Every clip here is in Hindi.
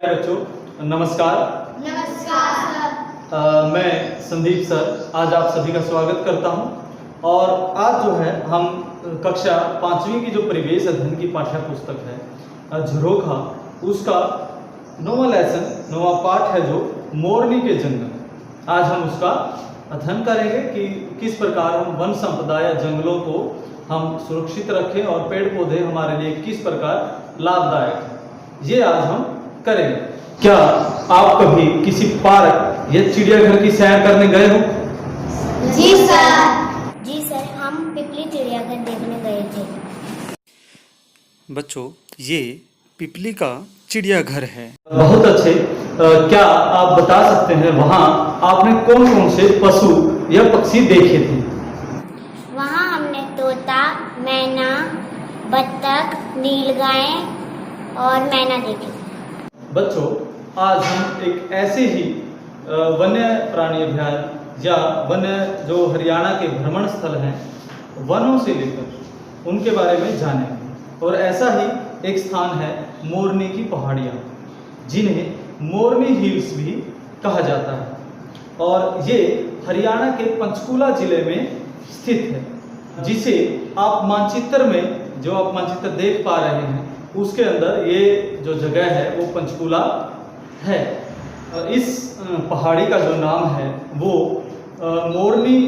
बच्चों नमस्कार। नमस्कार मैं संदीप सर आज आप सभी का स्वागत करता हूं। और आज जो है हम कक्षा 5वीं की जो परिवेश अध्ययन की पाठ्य पुस्तक है झरोखा, उसका नौवां लेसन, नौवां पाठ है जो मोरनी के जंगल। आज हम उसका अध्ययन करेंगे कि किस प्रकार हम वन संपदा या जंगलों को हम सुरक्षित रखें और पेड़ पौधे हमारे लिए किस प्रकार लाभदायक है, ये आज हम करेंगे। क्या आप कभी किसी पार्क या चिड़ियाघर की सैर करने गए हो? जी सर हम पिपली चिड़ियाघर देखने गए थे। बच्चों ये पिपली का चिड़ियाघर है। बहुत अच्छे। क्या आप बता सकते हैं वहाँ आपने कौन कौन से पशु या पक्षी देखे थे? वहाँ हमने तोता, मैना, बत्तख, नीलगाय और मैना देखे। बच्चों आज हम एक ऐसे ही वन्य प्राणी अभ्यारण्य या वन्य जो हरियाणा के भ्रमण स्थल हैं वनों से लेकर उनके बारे में जानेंगे। और ऐसा ही एक स्थान है मोरनी की पहाड़ियाँ, जिन्हें मोरनी हिल्स भी कहा जाता है। और ये हरियाणा के पंचकुला जिले में स्थित है, जिसे आप मानचित्र में जो आप मानचित्र देख पा रहे हैं उसके अंदर ये जो जगह है वो पंचकुला है। इस पहाड़ी का जो नाम है वो मोरनी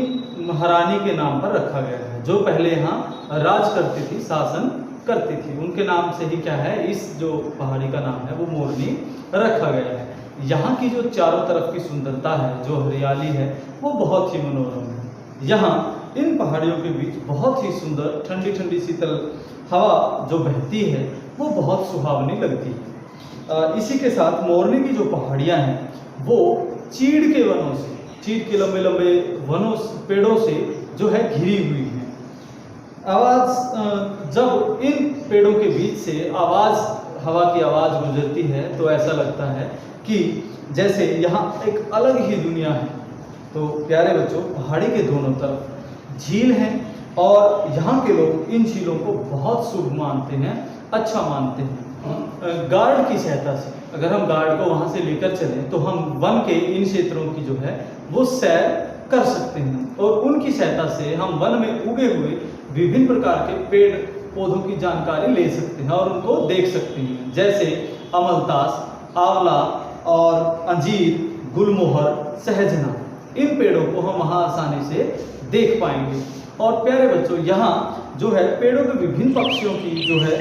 महारानी के नाम पर रखा गया है, जो पहले यहाँ राज करती थी, शासन करती थी। उनके नाम से ही क्या है, इस जो पहाड़ी का नाम है वो मोरनी रखा गया है। यहाँ की जो चारों तरफ की सुंदरता है, जो हरियाली है, वो बहुत ही मनोरम है। यहाँ इन पहाड़ियों के बीच बहुत ही सुंदर ठंडी ठंडी शीतल हवा जो बहती है वो बहुत सुहावनी लगती है। इसी के साथ मोरनी की जो पहाड़ियाँ हैं वो चीड़ के वनों से, चीड़ के लंबे लंबे वनों पेड़ों से जो है घिरी हुई है। जब इन पेड़ों के बीच से हवा की आवाज़ गुजरती है तो ऐसा लगता है कि जैसे यहाँ एक अलग ही दुनिया है। तो प्यारे बच्चों, पहाड़ी के दोनों तरफ झील हैं और यहाँ के लोग इन झीलों को बहुत शुभ मानते हैं, अच्छा मानते हैं। गार्ड की सहायता से, अगर हम गार्ड को वहाँ से लेकर चलें तो हम वन के इन क्षेत्रों की जो है वो सैर कर सकते हैं और उनकी सहायता से हम वन में उगे हुए विभिन्न प्रकार के पेड़ पौधों की जानकारी ले सकते हैं और उनको देख सकते हैं, जैसे अमलतास, आंवला और अंजीर, गुलमोहर, सहजना। इन पेड़ों को हम वहाँ आसानी से देख पाएंगे। और प्यारे बच्चों, यहाँ जो है पेड़ों के विभिन्न पक्षियों की जो है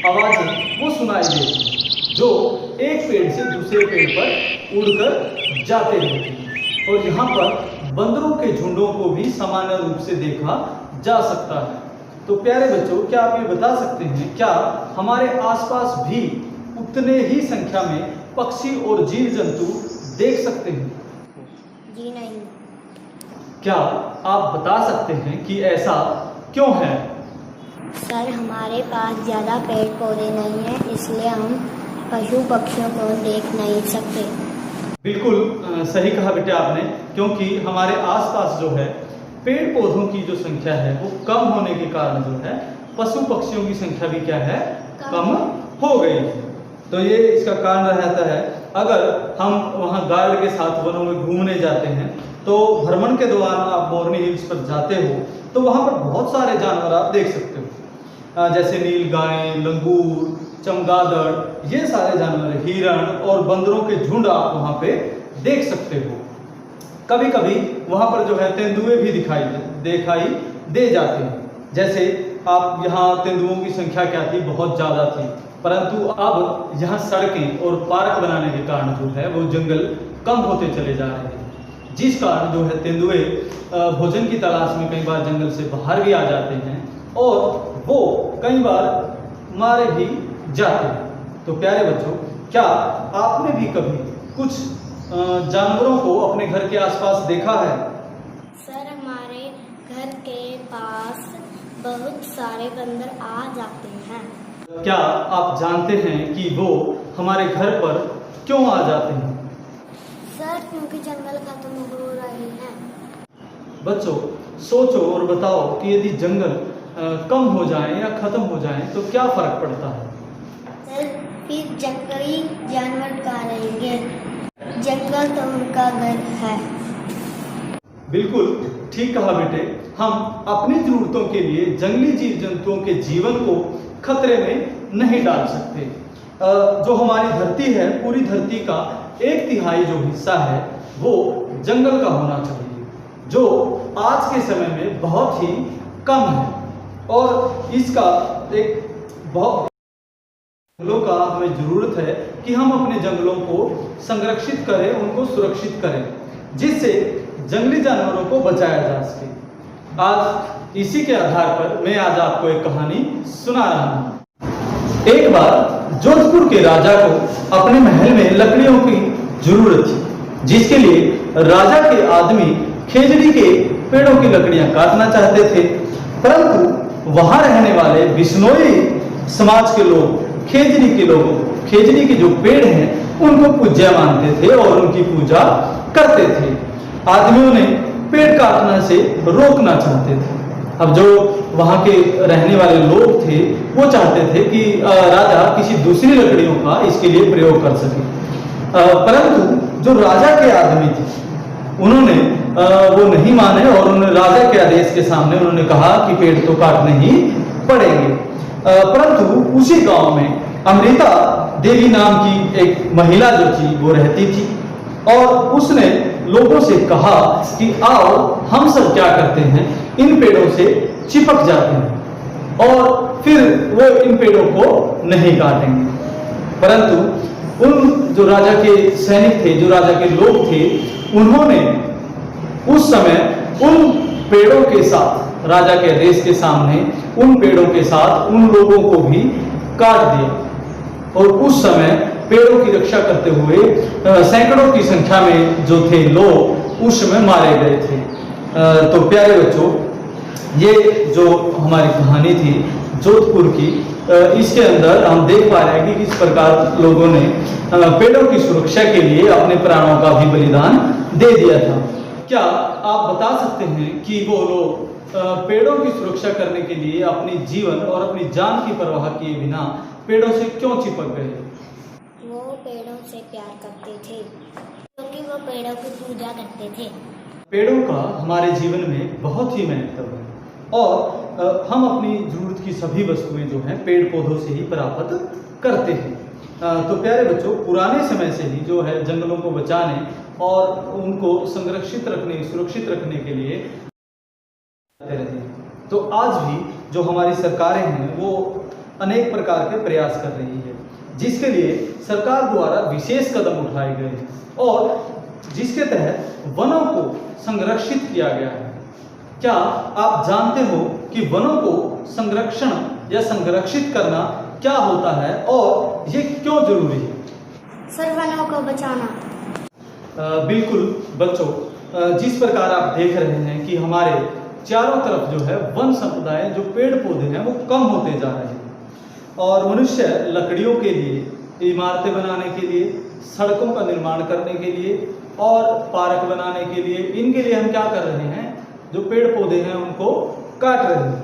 आवाज़ें वो सुनाई देती हैं, जो एक पेड़ से दूसरे पेड़ पर उड़कर जाते रहते हैं। और यहाँ पर बंदरों के झुंडों को भी सामान्य रूप से देखा जा सकता है। तो प्यारे बच्चों, क्या आप ये बता सकते हैं क्या हमारे आसपास भी उतने ही संख्या में पक्षी और जीव जंतु देख सकते हैं? जी नहीं। क्या आप बता सकते हैं कि ऐसा क्यों है? सर हमारे पास ज़्यादा पेड़ पौधे नहीं हैं, इसलिए हम पशु पक्षियों को देख नहीं सकते। बिल्कुल सही कहा बेटे आपने, क्योंकि हमारे आसपास जो है पेड़ पौधों की जो संख्या है वो कम होने के कारण जो है पशु पक्षियों की संख्या भी क्या है, कम हो गई है। तो ये इसका कारण रहता है। अगर हम वहाँ गार्ड के साथ वनों में घूमने जाते हैं तो भ्रमण के दौरान आप मोरनी हिल्स पर जाते हो तो वहाँ पर बहुत सारे जानवर आप देख सकते हो, जैसे नीलगाय, लंगूर, चमगादड़, ये सारे जानवर, हिरण और बंदरों के झुंड आप वहाँ पे देख सकते हो। कभी कभी वहाँ पर जो है तेंदुए भी दिखाई दे जाते हैं। जैसे आप यहाँ तेंदुओं की संख्या क्या थी, बहुत ज़्यादा थी, परंतु अब यहाँ सड़कें और पार्क बनाने के कारण जो है वो जंगल कम होते चले जा रहे हैं, जिस कारण जो है तेंदुए भोजन की तलाश में कई बार जंगल से बाहर भी आ जाते हैं और वो कई बार मारे भी जाते हैं। तो प्यारे बच्चों, क्या आपने भी कभी कुछ जानवरों को अपने घर के आसपास देखा है? सर हमारे घर के पास बहुत सारे बंदर आ जाते हैं। क्या आप जानते हैं कि वो हमारे घर पर क्यों आ जाते हैं? सर क्योंकि जंगल खत्म हो रहे हैं। बच्चों सोचो और बताओ कि यदि जंगल कम हो जाए या खत्म हो जाए तो क्या फर्क पड़ता है? सर फिर जंगली जानवर का जंगल तो उनका घर है। बिल्कुल ठीक कहा बेटे। हम अपनी जरूरतों के लिए जंगली जीव जंतुओं के जीवन को खतरे में नहीं डाल सकते। जो हमारी धरती है, पूरी धरती का 1/3 जो हिस्सा है वो जंगल का होना चाहिए, जो आज के समय में बहुत ही कम है। और इसका एक बहुत जंगलों का हमें जरूरत है कि हम अपने जंगलों को संरक्षित करें, उनको सुरक्षित करें, जिससे जंगली जानवरों को बचाया जा सके। आज इसी के आधार पर मैं आज आपको एक कहानी सुना रहा हूं। एक बार जोधपुर के राजा को अपने महल में लकड़ियों की जरूरत थी, जिसके लिए राजा के आदमी खेजड़ी के पेड़ों की लकड़ियां काटना चाहते थे। परंतु वहां रहने वाले बिश्नोई समाज के लोग खेजड़ी के जो पेड़ हैं उनको पूज्य मानते थे और उनकी पूजा करते थे। आदमियों ने पेड़ काटने से रोकना चाहते थे। अब जो वहां के रहने वाले लोग थे वो चाहते थे कि राजा किसी दूसरी लकड़ियों का इसके लिए प्रयोग कर सके। परंतु जो राजा के आदमी थे उन्होंने वो नहीं माने और उन्होंने राजा के आदेश के सामने उन्होंने कहा कि पेड़ तो काटने ही पड़ेंगे। परंतु उसी गांव में अमृता देवी नाम की एक महिला जो थी वो रहती थी और उसने लोगों से कहा कि आओ हम सब क्या करते हैं, इन पेड़ों से चिपक जाते हैं और फिर वो इन पेड़ों को नहीं काटेंगे। परंतु उन जो राजा के सैनिक थे, जो राजा के लोग थे, उन्होंने उस समय उन पेड़ों के साथ, राजा के आदेश के सामने उन पेड़ों के साथ उन लोगों को भी काट दिया और उस समय पेड़ों की रक्षा करते हुए सैकड़ों की संख्या में जो थे लोग उस समय मारे गए थे। तो प्यारे बच्चों, ये जो हमारी कहानी थी जोधपुर की, इसके अंदर हम देख पा रहे हैं कि किस प्रकार लोगों ने पेड़ों की सुरक्षा के लिए अपने प्राणों का भी बलिदान दे दिया था। क्या आप बता सकते हैं कि वो लोग पेड़ों की सुरक्षा करने के लिए अपनी जीवन और अपनी जान की परवाह किए बिना पेड़ों से क्यों चिपक गए? वो पेड़ों से प्यार करते थे, क्योंकि वो पेड़ों की पूजा करते थे। पेड़ों का हमारे जीवन में बहुत ही महत्व है और हम अपनी जरूरत की सभी वस्तुएं जो हैं पेड़ पौधों से ही प्राप्त करते हैं। तो प्यारे बच्चों, पुराने समय से ही जो है जंगलों को बचाने और उनको संरक्षित रखने, सुरक्षित रखने के लिए रहे। तो आज भी जो हमारी सरकारें हैं वो अनेक प्रकार के प्रयास कर रही है, जिसके लिए सरकार द्वारा विशेष कदम उठाए गए हैं और जिसके तहत वनों को संरक्षित किया गया है। क्या आप जानते हो कि वनों को संरक्षण या संरक्षित करना क्या होता है और ये क्यों जरूरी है? सर, वनों को बचाना। बिल्कुल बच्चों, जिस प्रकार आप देख रहे हैं कि हमारे चारों तरफ जो है वन संपदाएं, जो पेड़ पौधे हैं वो कम होते जा रहे हैं और मनुष्य लकड़ियों के लिए, इमारतें बनाने के लिए, सड़कों का निर्माण करने के लिए और पार्क बनाने के लिए, इनके लिए हम क्या कर रहे हैं, जो पेड़ पौधे हैं उनको काट रहे हैं,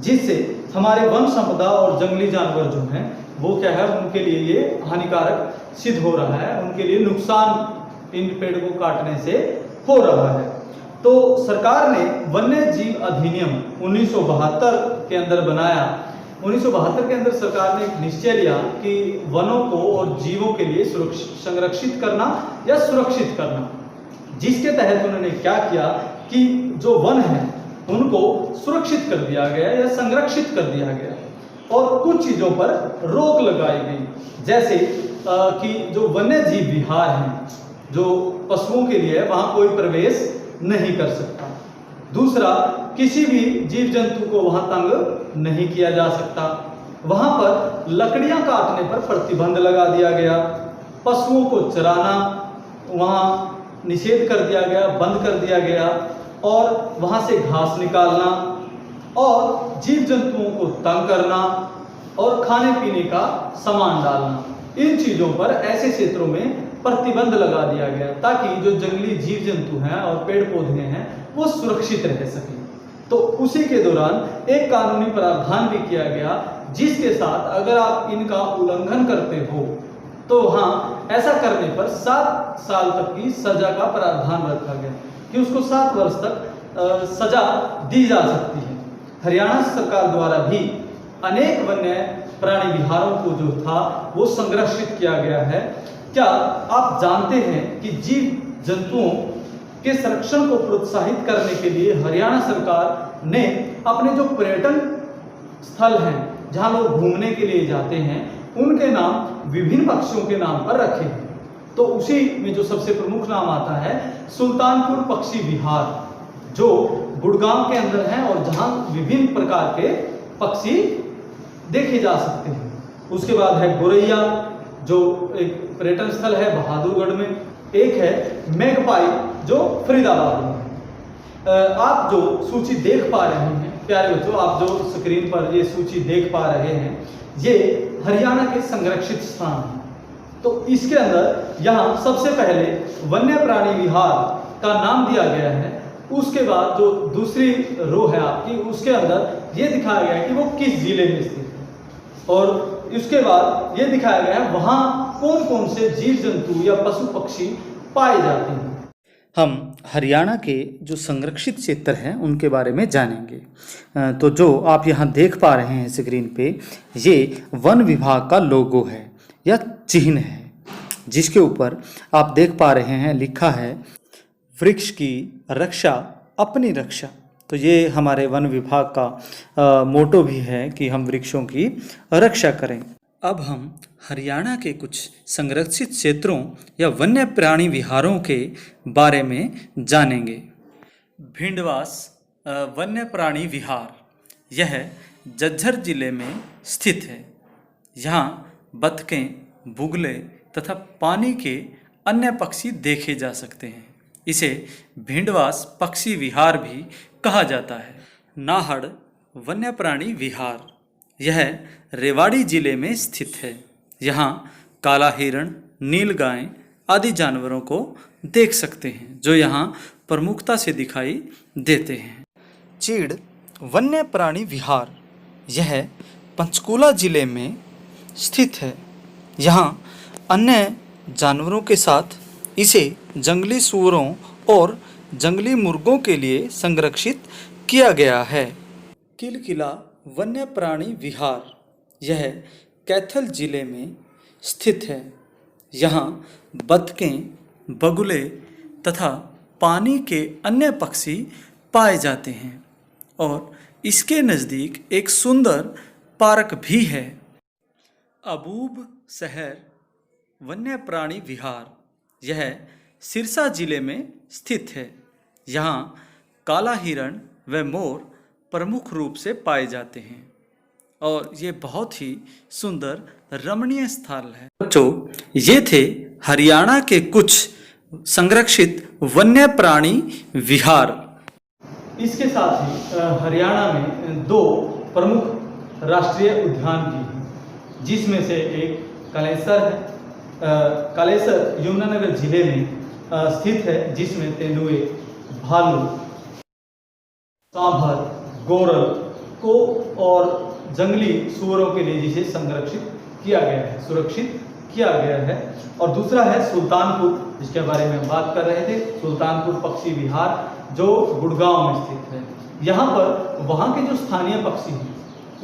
जिससे हमारे वन संपदा और जंगली जानवर जो हैं वो क्या है, उनके लिए ये हानिकारक सिद्ध हो रहा है, उनके लिए नुकसान इन पेड़ को काटने से हो रहा है। तो सरकार ने वन्य जीव अधिनियम 1972 के अंदर बनाया। 1972 के अंदर सरकार ने एक निश्चय लिया कि वनों को और जीवों के लिए संरक्षित करना या सुरक्षित करना, जिसके तहत उन्होंने क्या किया कि जो वन है उनको सुरक्षित कर दिया गया या संरक्षित कर दिया गया और कुछ चीजों पर रोक लगाई गई, जैसे कि जो वन्य जीव विहार हैं, जो पशुओं के लिए है, वहां कोई प्रवेश नहीं कर सकता। दूसरा, किसी भी जीव जंतु को वहां तंग नहीं किया जा सकता। वहां पर लकड़ियां काटने पर प्रतिबंध लगा दिया गया। पशुओं को चराना वहां निषेध कर दिया गया, बंद कर दिया गया और वहां से घास निकालना और जीव जंतुओं को तंग करना और खाने पीने का सामान डालना, इन चीजों पर ऐसे क्षेत्रों में प्रतिबंध लगा दिया गया ताकि जो जंगली जीव जंतु हैं और पेड़ पौधे हैं वो सुरक्षित रह सके। तो उसी के दौरान एक कानूनी प्रावधान भी किया गया, जिसके साथ अगर आप इनका उल्लंघन करते हो तो वहां ऐसा करने पर 7 साल तक की सजा का प्रावधान रखा गया कि उसको 7 वर्ष तक सजा दी जा सकती है। हरियाणा सरकार द्वारा भी अनेक वन्य प्राणी विहारों को जो था वो संरक्षित किया गया है। क्या आप जानते हैं कि जीव जंतुओं के संरक्षण को प्रोत्साहित करने के लिए हरियाणा सरकार ने अपने जो पर्यटन स्थल हैं जहां लोग घूमने के लिए जाते हैं उनके नाम विभिन्न पक्षियों के नाम पर रखे हैं। तो उसी में जो सबसे प्रमुख नाम आता है सुल्तानपुर पक्षी विहार, जो गुड़गांव के अंदर है और जहां विभिन्न प्रकार के पक्षी देखे जा सकते हैं। उसके बाद है गोरैया, जो एक पर्यटन स्थल है बहादुरगढ़ में। एक है मेघपाई, जो फरीदाबाद में है। आप जो सूची देख पा रहे हैं प्यारे बच्चों, आप जो स्क्रीन पर ये सूची देख पा रहे हैं, ये हरियाणा के संरक्षित स्थान हैं। तो इसके अंदर यहाँ सबसे पहले वन्य प्राणी विहार का नाम दिया गया है। उसके बाद जो दूसरी रो है आपकी, उसके अंदर ये दिखाया गया है कि वो किस जिले में स्थित है, और इसके बाद ये दिखाया गया है वहाँ कौन कौन से जीव जंतु या पशु पक्षी पाए जाते हैं। हम हरियाणा के जो संरक्षित क्षेत्र हैं उनके बारे में जानेंगे। तो जो आप यहाँ देख पा रहे हैं स्क्रीन पे, ये वन विभाग का लोगो है या चिन्ह है, जिसके ऊपर आप देख पा रहे हैं लिखा है वृक्ष की रक्षा अपनी रक्षा। तो ये हमारे वन विभाग का मोटो भी है कि हम वृक्षों की रक्षा करें। अब हम हरियाणा के कुछ संरक्षित क्षेत्रों या वन्य प्राणी विहारों के बारे में जानेंगे। भिंडवास वन्य प्राणी विहार, यह झज्जर जिले में स्थित है। यहाँ बतखें, बुगले तथा पानी के अन्य पक्षी देखे जा सकते हैं। इसे भिंडवास पक्षी विहार भी कहा जाता है। नाहड़ वन्य प्राणी विहार, यह रेवाड़ी जिले में स्थित है। यहाँ काला हिरण, नीलगाय आदि जानवरों को देख सकते हैं, जो यहाँ प्रमुखता से दिखाई देते हैं। चीड़ वन्य प्राणी विहार, यह पंचकूला जिले में स्थित है। यहाँ अन्य जानवरों के साथ इसे जंगली सूअरों और जंगली मुर्गों के लिए संरक्षित किया गया है। किलकिला वन्य प्राणी विहार, यह कैथल जिले में स्थित है। यहाँ बतखें, बगुले तथा पानी के अन्य पक्षी पाए जाते हैं और इसके नज़दीक एक सुंदर पार्क भी है। अबूब शहर वन्य प्राणी विहार, यह सिरसा जिले में स्थित है। यहाँ काला हिरण व मोर प्रमुख रूप से पाए जाते हैं और ये बहुत ही सुंदर रमणीय स्थल है। बच्चों, ये थे हरियाणा के कुछ संरक्षित वन्य प्राणी विहार। इसके साथ ही हरियाणा में 2 प्रमुख राष्ट्रीय उद्यान भी हैं, जिसमें से एक कालेसर है। कालेसर यमुनानगर जिले में स्थित है, जिसमें तेंदुए, भालू, सांभर, गोरल को और जंगली सूअरों के लिए जिसे संरक्षित किया गया है, सुरक्षित किया गया है। और दूसरा है सुल्तानपुर, जिसके बारे में हम बात कर रहे थे, सुल्तानपुर पक्षी विहार, जो गुड़गांव में स्थित है। यहाँ पर वहाँ के जो स्थानीय पक्षी हैं,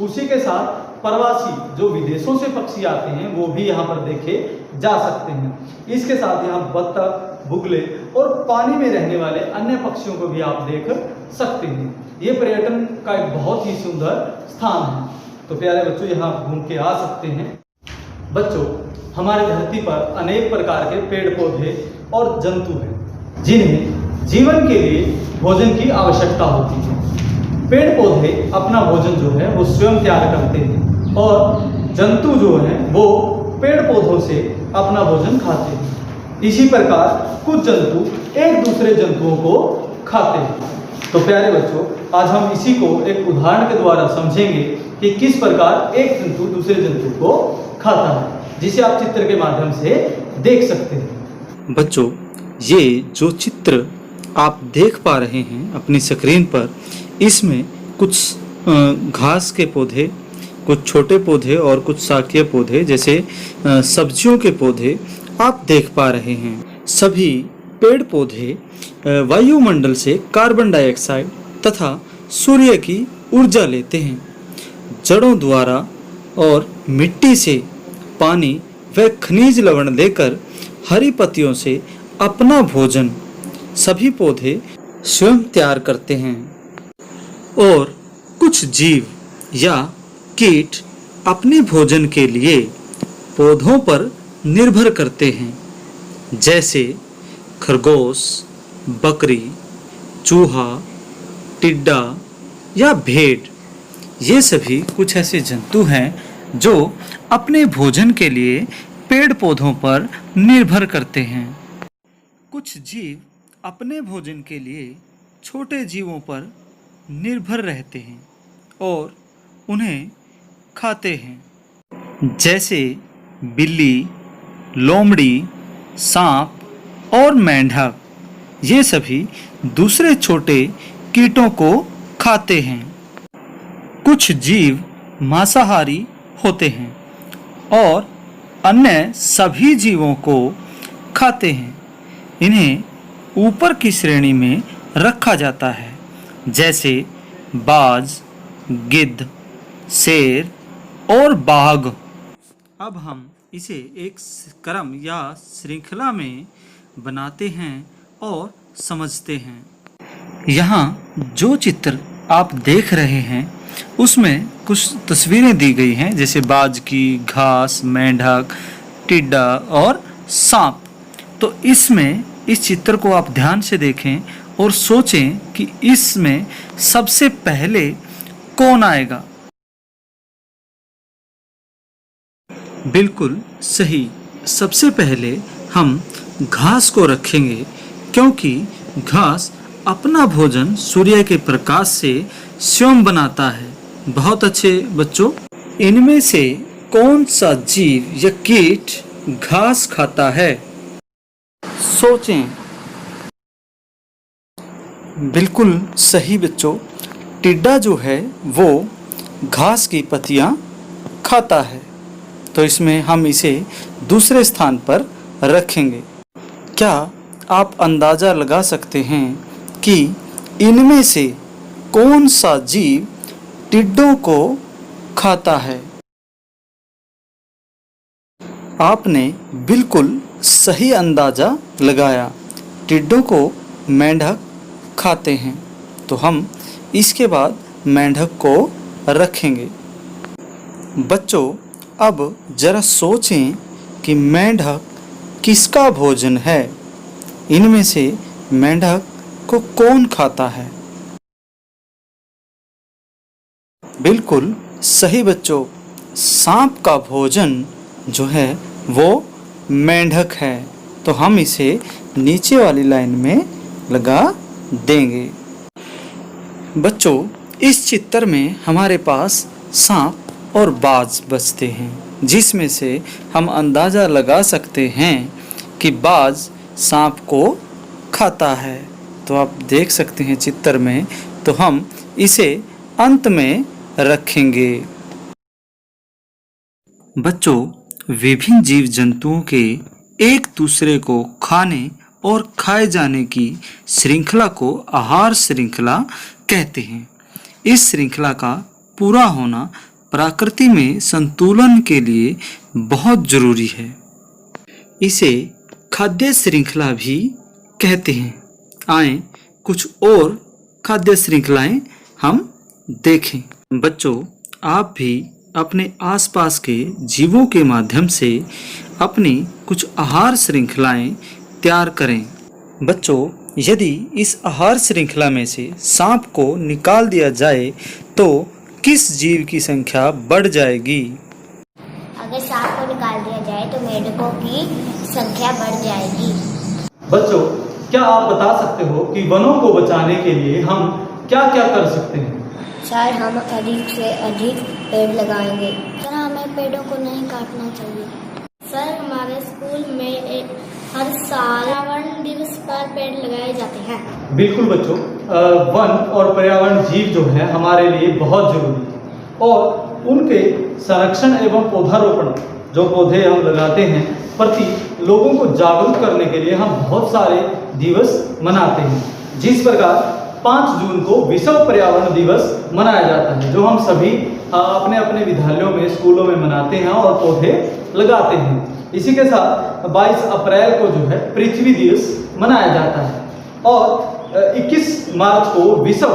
उसी के साथ प्रवासी जो विदेशों से पक्षी आते हैं वो भी यहाँ पर देखे जा सकते हैं। इसके साथ यहाँ बत्तख, बुगले और पानी में रहने वाले अन्य पक्षियों को भी आप देख सकते हैं। ये पर्यटन का एक बहुत ही सुंदर स्थान है। तो प्यारे बच्चों, यहाँ घूम के आ सकते हैं। बच्चों, हमारे धरती पर अनेक प्रकार के पेड़ पौधे और जंतु हैं, जिन्हें जीवन के लिए भोजन की आवश्यकता होती है। पेड़ पौधे अपना भोजन जो है वो स्वयं तैयार करते हैं और जंतु जो हैं वो पेड़ पौधों से अपना भोजन खाते हैं। इसी प्रकार कुछ जंतु एक दूसरे जंतुओं को खाते हैं। तो प्यारे बच्चों, आज हम इसी को एक उदाहरण के द्वारा समझेंगे कि किस प्रकार एक जंतु दूसरे जंतु को खाता है, जिसे आप चित्र के माध्यम से देख सकते हैं। बच्चों, ये जो चित्र आप देख पा रहे हैं अपनी स्क्रीन पर, इसमें कुछ घास के पौधे, कुछ छोटे पौधे और कुछ शाकीय पौधे जैसे सब्जियों के पौधे आप देख पा रहे हैं सभी पेड़ पौधे वायुमंडल से कार्बन डाइऑक्साइड तथा सूर्य की ऊर्जा लेते हैं। जड़ों द्वारा और मिट्टी से पानी व खनिज लवण लेकर हरी पत्तियों से अपना भोजन सभी पौधे स्वयं तैयार करते हैं। और कुछ जीव या कीट अपने भोजन के लिए पौधों पर निर्भर करते हैं, जैसे खरगोश, बकरी, चूहा, टिड्डा या भेड़। ये सभी कुछ ऐसे जंतु हैं जो अपने भोजन के लिए पेड़ पौधों पर निर्भर करते हैं। कुछ जीव अपने भोजन के लिए छोटे जीवों पर निर्भर रहते हैं और उन्हें खाते हैं, जैसे बिल्ली, लोमड़ी, सांप और मेंढक। ये सभी दूसरे छोटे कीटों को खाते हैं। कुछ जीव मांसाहारी होते हैं और अन्य सभी जीवों को खाते हैं। इन्हें ऊपर की श्रेणी में रखा जाता है, जैसे बाज, गिद्ध, शेर और बाघ। अब हम इसे एक क्रम या श्रृंखला में बनाते हैं और समझते हैं। यहाँ जो चित्र आप देख रहे हैं उसमें कुछ तस्वीरें दी गई हैं, जैसे बाज की, घास, मेंढक, टिड्डा और सांप। तो इसमें इस चित्र को आप ध्यान से देखें और सोचें कि इसमें सबसे पहले कौन आएगा। बिल्कुल सही, सबसे पहले हम घास को रखेंगे, क्योंकि घास अपना भोजन सूर्य के प्रकाश से स्वयं बनाता है। बहुत अच्छे बच्चों, इनमें से कौन सा जीव या कीट घास खाता है? सोचें। बिल्कुल सही बच्चों, टिड्डा जो है वो घास की पत्तियां खाता है। तो इसमें हम इसे दूसरे स्थान पर रखेंगे। क्या आप अंदाजा लगा सकते हैं कि इनमें से कौन सा जीव टिड्डों को खाता है? आपने बिल्कुल सही अंदाजा लगाया, टिड्डों को मेंढक खाते हैं। तो हम इसके बाद मेंढक को रखेंगे। बच्चों, अब जरा सोचें कि मेंढक किसका भोजन है? इनमें से मेंढक को कौन खाता है? बिल्कुल सही बच्चों, सांप का भोजन जो है वो मेंढक है। तो हम इसे नीचे वाली लाइन में लगा देंगे। बच्चों, इस चित्र में हमारे पास सांप और बाज बचते हैं, जिसमें से हम अंदाज़ा लगा सकते हैं कि बाज सांप को खाता है। तो आप देख सकते हैं चित्र में, तो हम इसे अंत में रखेंगे। बच्चों, विभिन्न जीव जंतुओं के एक दूसरे को खाने और खाए जाने की श्रृंखला को आहार श्रृंखला कहते हैं। इस श्रृंखला का पूरा होना प्रकृति में संतुलन के लिए बहुत जरूरी है। इसे खाद्य श्रृंखला भी कहते हैं। आए कुछ और खाद्य श्रृंखलाएं हम देखें। बच्चों, आप भी अपने आसपास के जीवों के माध्यम से अपनी कुछ आहार श्रृंखलाएं तैयार करें। बच्चों, यदि इस आहार श्रृंखला में से सांप को निकाल दिया जाए तो किस जीव की संख्या बढ़ जाएगी? अगर सांप को निकाल दिया जाए तो मेंढकों की संख्या बढ़ जाएगी। बच्चों, क्या आप बता सकते हो कि वनों को बचाने के लिए हम क्या क्या कर सकते हैं? सर, हम अधिक से अधिक पेड़ लगाएंगे। सर, हमें पेड़ों को नहीं काटना चाहिए। सर, हमारे स्कूल में हर साल पर्यावरण दिवस पर पेड़ लगाए जाते हैं। बिल्कुल बच्चों, वन और पर्यावरण जीव जो है हमारे लिए बहुत जरूरी है और उनके संरक्षण एवं पौधारोपण जो पौधे हम लगाते हैं प्रति लोगों को जागरूक करने के लिए हम बहुत सारे दिवस मनाते हैं। जिस प्रकार 5 जून को विश्व पर्यावरण दिवस मनाया जाता है, जो हम सभी अपने अपने विद्यालयों में, स्कूलों में मनाते हैं और पौधे लगाते हैं। इसी के साथ 22 अप्रैल को जो है पृथ्वी दिवस मनाया जाता है और 21 मार्च को विश्व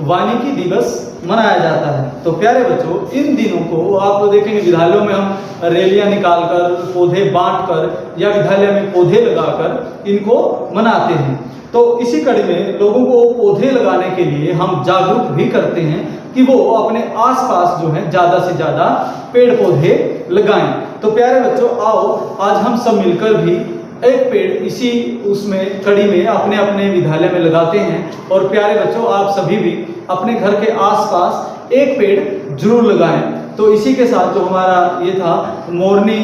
वानिकी दिवस मनाया जाता है। तो प्यारे बच्चों, इन दिनों को आप देखेंगे विद्यालयों में हम रैलियां निकालकर, पौधे बांटकर या विद्यालय में पौधे लगाकर इनको मनाते हैं। तो इसी कड़ी में लोगों को पौधे लगाने के लिए हम जागरूक भी करते हैं कि वो अपने आसपास जो है ज़्यादा से ज़्यादा पेड़ पौधे लगाएं। तो प्यारे बच्चों, आओ आज हम सब मिलकर भी एक पेड़ इसी उसमें कड़ी में अपने अपने विद्यालय में लगाते हैं। और प्यारे बच्चों, आप सभी भी अपने घर के आसपास एक पेड़ जरूर लगाएं। तो इसी के साथ जो हमारा ये था मोरनी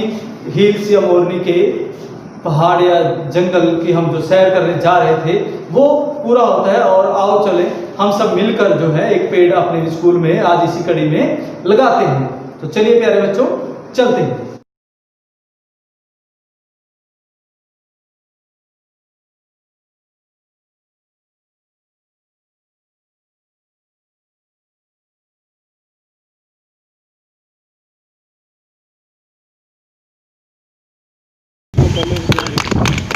हिल्स या मोरनी के पहाड़ या जंगल की हम जो सैर करने जा रहे थे वो पूरा होता है। और आओ चले हम सब मिलकर जो है एक पेड़ अपने स्कूल में आज इसी कड़ी में लगाते हैं। तो चलिए प्यारे बच्चों, चलते हैं। पहले